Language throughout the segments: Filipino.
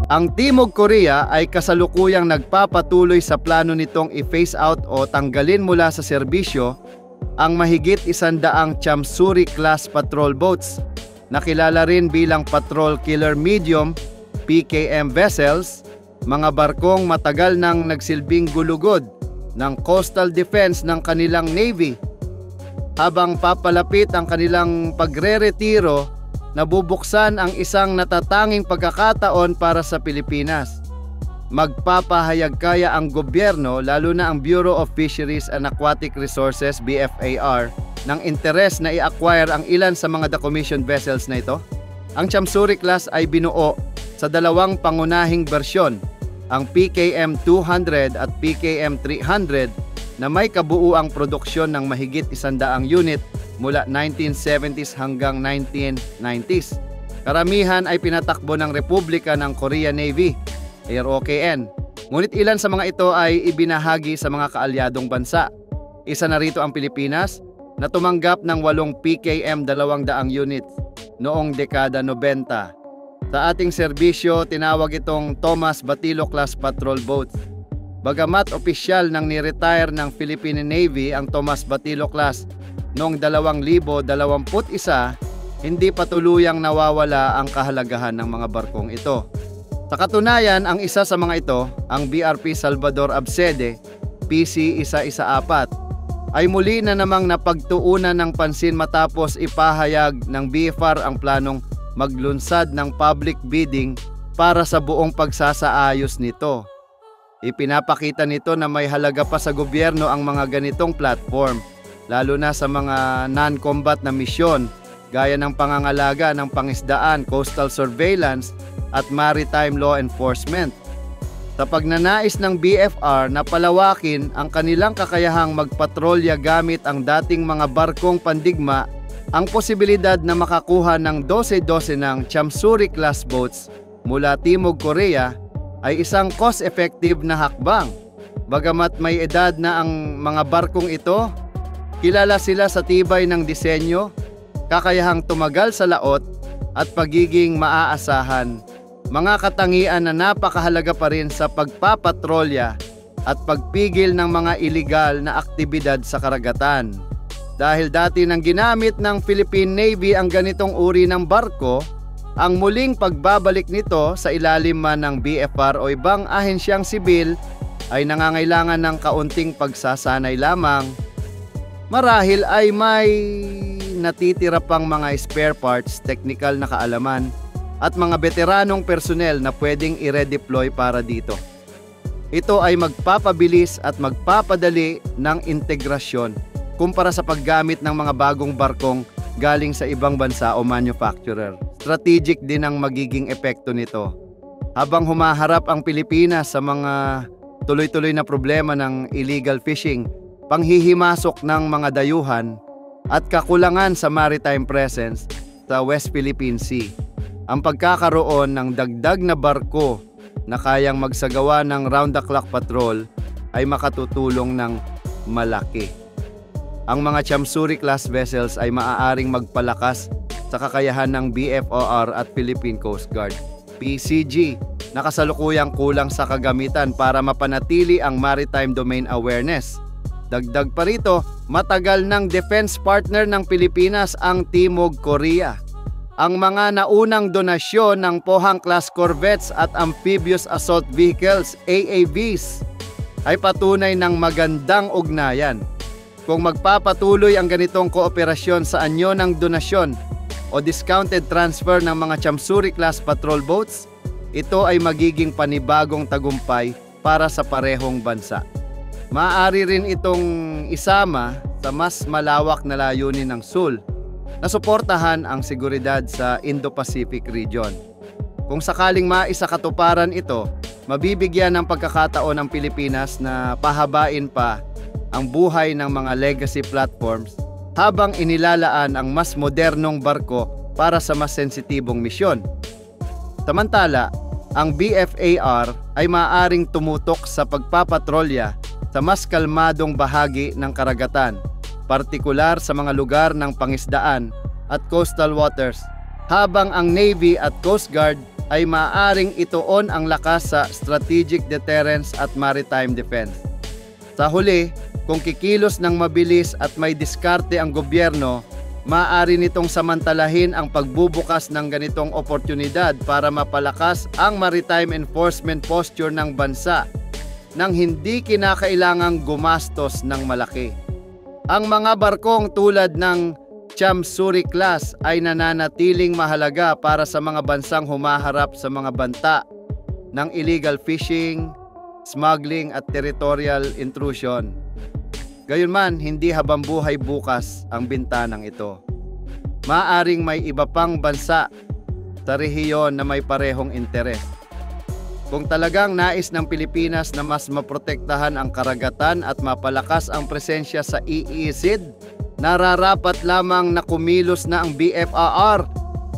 Ang Timog Korea ay kasalukuyang nagpapatuloy sa plano nitong i-phase out o tanggalin mula sa serbisyo ang mahigit 100 Chamsuri-class patrol boats na kilala rin bilang Patrol Killer Medium (PKM) vessels, mga barkong matagal nang nagsilbing gulugod ng coastal defense ng kanilang navy. Habang papalapit ang kanilang pagre-retiro, nabubuksan ang isang natatanging pagkakataon para sa Pilipinas. Magpapahayag kaya ang gobyerno, lalo na ang Bureau of Fisheries and Aquatic Resources (BFAR) ng interes na i-acquire ang ilan sa mga decommissioned vessels na ito? Ang Chamsuri class ay binuo sa dalawang pangunahing bersyon, ang PKM 200 at PKM 300, na may kabuuang produksyon ng mahigit 100 unit mula 1970s hanggang 1990s. Karamihan ay pinatakbo ng Republika ng Korea Navy, ROKN. Ngunit ilan sa mga ito ay ibinahagi sa mga kaalyadong bansa. Isa na rito ang Pilipinas, na tumanggap ng 8 PKM 200 units noong dekada 90. Sa ating serbisyo, tinawag itong Tomas Batilo class patrol boats. Bagamat opisyal nang ni-retire ng Philippine Navy ang Tomas Batilo class noong 2021, hindi pa tuluyang nawawala ang kahalagahan ng mga barkong ito. Sa katunayan, ang isa sa mga ito, ang BRP Salvador Abcede, PC 114, ay muli na namang napagtuunan ng pansin matapos ipahayag ng BFAR ang planong maglunsad ng public bidding para sa buong pagsasaayos nito. Ipinapakita nito na may halaga pa sa gobyerno ang mga ganitong platform, lalo na sa mga non-combat na misyon gaya ng pangangalaga ng pangisdaan, coastal surveillance at maritime law enforcement. Sa pagnanais ng BFR na palawakin ang kanilang kakayahang magpatrolya gamit ang dating mga barkong pandigma, ang posibilidad na makakuha ng 12-12 ng Chamsuri class boats mula Timog Korea ay isang cost-effective na hakbang. Bagamat may edad na ang mga barkong ito, kilala sila sa tibay ng disenyo, kakayahang tumagal sa laot at pagiging maaasahan. Mga katangian na napakahalaga pa rin sa pagpapatrolya at pagpigil ng mga iligal na aktibidad sa karagatan. Dahil dati nang ginamit ng Philippine Navy ang ganitong uri ng barko, ang muling pagbabalik nito sa ilalim man ng BFR o ibang ahensyang sibil ay nangangailangan ng kaunting pagsasanay lamang. Marahil ay may natitira pang mga spare parts, technical na kaalaman at mga veteranong personnel na pwedeng i-redeploy para dito. Ito ay magpapabilis at magpapadali ng integrasyon kumpara sa paggamit ng mga bagong barkong galing sa ibang bansa o manufacturer. Strategic din ang magiging epekto nito. Habang humaharap ang Pilipinas sa mga tuloy-tuloy na problema ng illegal fishing, panghihimasok ng mga dayuhan at kakulangan sa maritime presence sa West Philippine Sea, ang pagkakaroon ng dagdag na barko na kayang magsagawa ng round-the-clock patrol ay makatutulong ng malaki. Ang mga Chamsuri class vessels ay maaaring magpalakas sa kakayahan ng BFOR at Philippine Coast Guard (PCG) na kasalukuyang kulang sa kagamitan para mapanatili ang maritime domain awareness. Dagdag pa rito, matagal ng defense partner ng Pilipinas ang Timog Korea. Ang mga naunang donasyon ng Pohang-class corvettes at amphibious assault vehicles (AAVs) ay patunay ng magandang ugnayan. Kung magpapatuloy ang ganitong kooperasyon sa anyo ng donasyon o discounted transfer ng mga Chamsuri class patrol boats, ito ay magiging panibagong tagumpay para sa parehong bansa. Maaari rin itong isama sa mas malawak na layunin ng SUL na suportahan ang seguridad sa Indo-Pacific region. Kung sakaling maisakatuparan ito, mabibigyan ng pagkakataon ang Pilipinas na pahabain pa ang buhay ng mga legacy platforms habang inilalaan ang mas modernong barko para sa mas sensitibong misyon. Samantala, ang BFAR ay maaaring tumutok sa pagpapatrolya sa mas kalmadong bahagi ng karagatan, partikular sa mga lugar ng pangisdaan at coastal waters, habang ang Navy at Coast Guard ay maaaring ituon ang lakas sa strategic deterrence at maritime defense. Sa huli, kung kikilos ng mabilis at may diskarte ang gobyerno, maaari nitong samantalahin ang pagbubukas ng ganitong oportunidad para mapalakas ang maritime enforcement posture ng bansa nang hindi kinakailangang gumastos ng malaki. Ang mga barkong tulad ng Chamsuri class ay nananatiling mahalaga para sa mga bansang humaharap sa mga banta ng illegal fishing, smuggling at territorial intrusion. Gayunman, hindi habambuhay bukas ang bintanang ito. Maaring may iba pang bansa sa rehiyon na may parehong interes. Kung talagang nais ng Pilipinas na mas maprotektahan ang karagatan at mapalakas ang presensya sa EEZ, nararapat lamang na kumilos na ang BFRR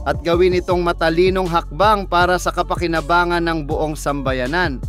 at gawin itong matalinong hakbang para sa kapakinabangan ng buong sambayanan.